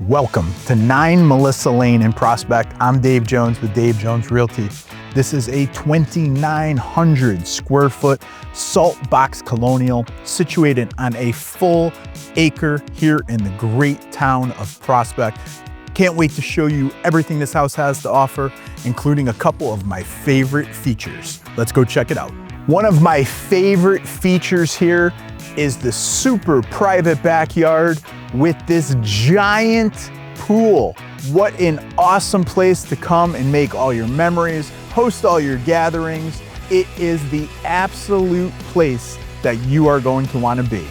Welcome to 9 Melissa Lane in Prospect. I'm Dave Jones with Dave Jones Realty. This is a 2,900 square foot saltbox colonial situated on a full acre here in the great town of Prospect. Can't wait to show you everything this house has to offer, including a couple of my favorite features. Let's go check it out. One of my favorite features here is the super private backyard with this giant pool. What an awesome place to come and make all your memories, host all your gatherings. It is the absolute place that you are going to want to be.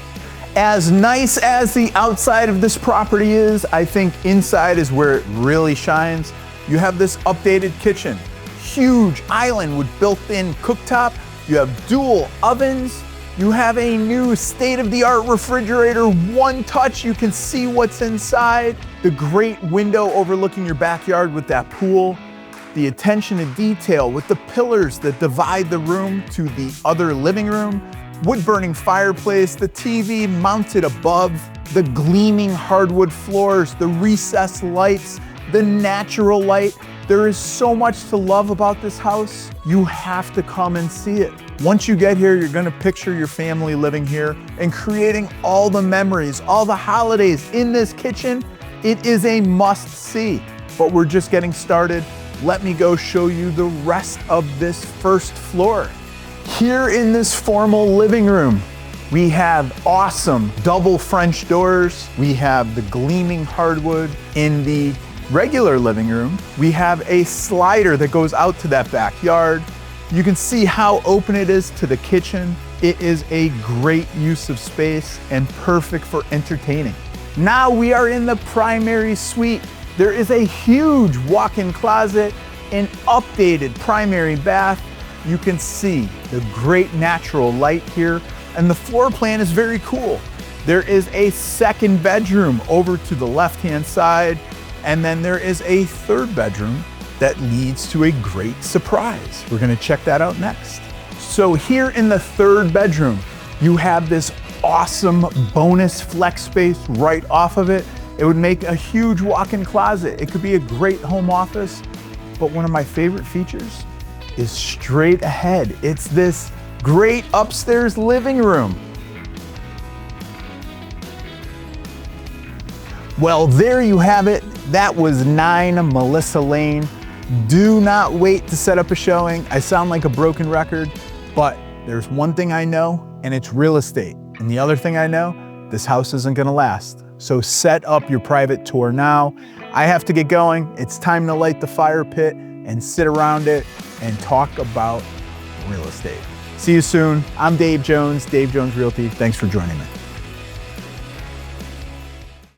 As nice as the outside of this property is, I think inside is where it really shines. You have this updated kitchen, huge island with built-in cooktop. You have dual ovens. You have a new state-of-the-art refrigerator. One touch, you can see what's inside. The great window overlooking your backyard with that pool. The attention to detail with the pillars that divide the room to the other living room. Wood-burning fireplace, the TV mounted above, the gleaming hardwood floors, the recessed lights, the natural light. There is so much to love about this house. You have to come and see it. Once you get here, you're gonna picture your family living here and creating all the memories, all the holidays in this kitchen. It is a must see, but we're just getting started. Let me go show you the rest of this first floor. Here in this formal living room, we have awesome double French doors. We have the gleaming hardwood. In the regular living room, we have a slider that goes out to that backyard. You can see how open it is to the kitchen. It is a great use of space and perfect for entertaining. Now we are in the primary suite. There is a huge walk-in closet, an updated primary bath. You can see the great natural light here, and the floor plan is very cool. There is a second bedroom over to the left-hand side, and then there is a third bedroom that leads to a great surprise. We're gonna check that out next. So here in the third bedroom, you have this awesome bonus flex space right off of it. It would make a huge walk-in closet. It could be a great home office, but one of my favorite features is straight ahead. It's this great upstairs living room. Well, there you have it. That was 9 Melissa Lane. Do not wait to set up a showing. I sound like a broken record, but there's one thing I know, and it's real estate. And the other thing I know, this house isn't gonna last. So set up your private tour now. I have to get going. It's time to light the fire pit and sit around it and talk about real estate. See you soon. I'm Dave Jones, Dave Jones Realty. Thanks for joining me.